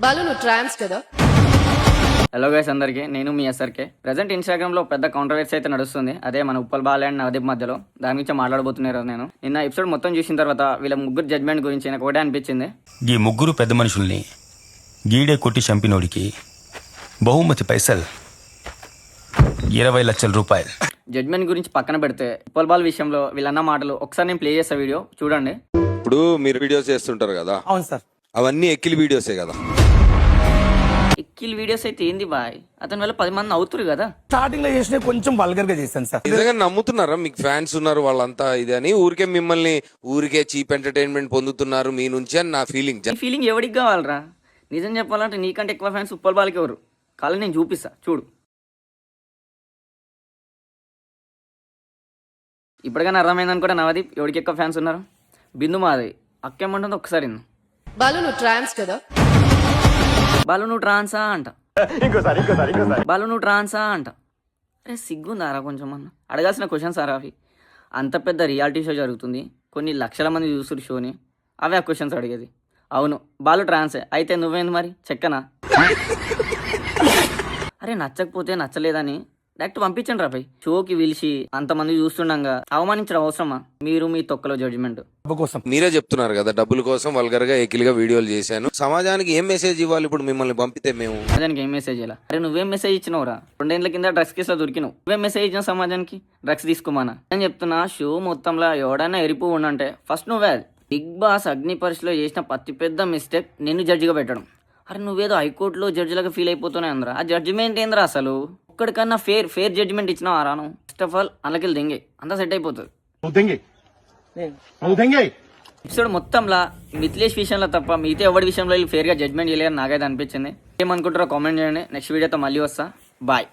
బాలు నువ్వు ట్రాన్స్ కదా? Hello guys అందరికీ, నేను మీ ఎస్ఆర్కే. ప్రజెంట్ ఇన్స్టాగ్రామ్లో పెద్ద కాంట్రవర్సీ అయితే నడుస్తుంది. అదే మన ఉప్పల్ బాలు అండ్ నవదీప్ మధ్యలో. దాని గురించి మాట్లాడబోతున్నారు. నేను నిన్న ఎపిసోడ్ మొత్తం చూసిన తర్వాత వీళ్ళ ముగ్గురు జడ్జ్మెంట్ గురించి నాకు ఒకటే అనిపించింది. ఈ ముగ్గురు పెద్ద మనుషుల్ని గీడే కొట్టి చంపినోడికి బహుమతి పైసలు 20 లక్షల రూపాయలు. జడ్జ్మెంట్ గురించి పక్కన పెడితే ఉప్పల్ బాల్ విషయంలో వీళ్ళన్న మాటలు ఒకసారి నేను ప్లే చేసే వీడియో చూడండి. ఇప్పుడు మీరు వీడియోస్ చేస్తుంటారు కదా? అవును సార్. అవన్నీ ఎక్కిలి వీడియోసే కదా? ఎక్కిల్ వీడియోస్ అయితే ఏంది బాయ్, అతని వల్ల 10 మంది అవుతురు కదా. స్టార్టింగ్ లో చేసిన కొంచెం వల్గర్ గా చేశాను సార్. నిజంగా నమ్ముతున్నారా మీకు ఫ్యాన్స్ ఉన్నారు వాళ్ళంతా ఇది అని? ఊరికే మిమ్మల్ని ఊరికే చీప్ ఎంటర్టైన్మెంట్ పొందుతున్నారు మీ నుంచి అని నా ఫీలింగ్. ఈ ఫీలింగ్ ఎవరికి కావాలరా? నిజం చెప్పాలంటే నీకంటే ఎక్కువ ఫ్యాన్స్ ఉప్పల్ బాల్కి ఎవరు కావాలి, నేను చూపిస్తా చూడు. ఇప్పటికైనా అర్థమైందని కూడా నవదీప్ ఎవరికి ఎక్కువ ఫ్యాన్స్ ఉన్నారు. బిందు మాధవి అక్కేమంటుందో ఒకసారి బాలు నువ్వు ట్రాన్స్ కదా? బాలు నువ్వు ట్రాన్సా అంట. బాలు నువ్వు ట్రాన్సా అంట. అరే సిగ్గుందారా కొంచెం అన్న? అడగాల్సిన క్వశ్చన్స్ సార్ అవి. అంత పెద్ద రియాలిటీ షో జరుగుతుంది, కొన్ని లక్షల మంది చూస్తున్నారు షోని, అవే ఆ క్వశ్చన్స్ అడిగేది. అవును బాలు ట్రాన్సే అయితే నువ్వేంది మరి చెక్కనా? అరే నచ్చకపోతే నచ్చలేదని డైరెక్ట్ పంపించండి రా పై. షోకి పిలిచి అంతమంది చూస్తుండగా అవమానించడం అవసరమా? మీరు మీ తొక్కలో జడ్జిమెంట్ కోసం మీరే చెప్తున్నారు కదా డబ్బుల కోసం వల్గర్ గా ఎకిలిగా వీడియోలు చేశాను. సమాజానికి ఏం మెసేజ్ ఇవ్వాలి ఇప్పుడు మిమ్మల్ని పంపితే? మేము సమాజానికి ఏం మెసేజ్ ఇవ్వాలి? అరే నువ్వేం మెసేజ్ ఇచ్చినవురా? 2 ఏళ్ల కింద డ్రగ్స్ కేసులో దొరికినావు. నువ్వేం మెసేజ్ ఇచ్చిన సమాజానికి? డ్రగ్స్ తీసుకోమానా అని చెప్తున్నా. షో మొత్తంలో ఎవడైనా ఎరిపు ఉండంటే ఫస్ట్ నువ్వే. బిగ్ బాస్ అగ్ని పరీక్షలో చేసిన అతి పెద్ద మిస్టేక్ నిన్ను జడ్జిగా పెట్టడం. అరే నువ్వేదో హైకోర్టులో జడ్జిలాగా ఫీల్ అయిపోతున్నాయి అందరా. ఆ జడ్జిమెంట్ ఏంద్రా అసలు? ఒక్కడికన్నా ఫేర్ జడ్జిమెంట్ ఇచ్చినావు ఆరాను. ఫస్ట్ ఆఫ్ ఆల్ అందులోకి దింగే అంతా సెట్ అయిపోతుంది. ఎపిసోడ్ మొత్తంలో మిథిలేష్ విషయంలో తప్ప మిగతా ఎవరి విషయంలో ఫేర్గా జడ్జ్మెంట్ చేయలేదని నాకైతే అనిపించింది. ఏమనుకుంటారో కామెంట్ చేయండి. నెక్స్ట్ వీడియోతో మళ్ళీ వస్తా. బాయ్.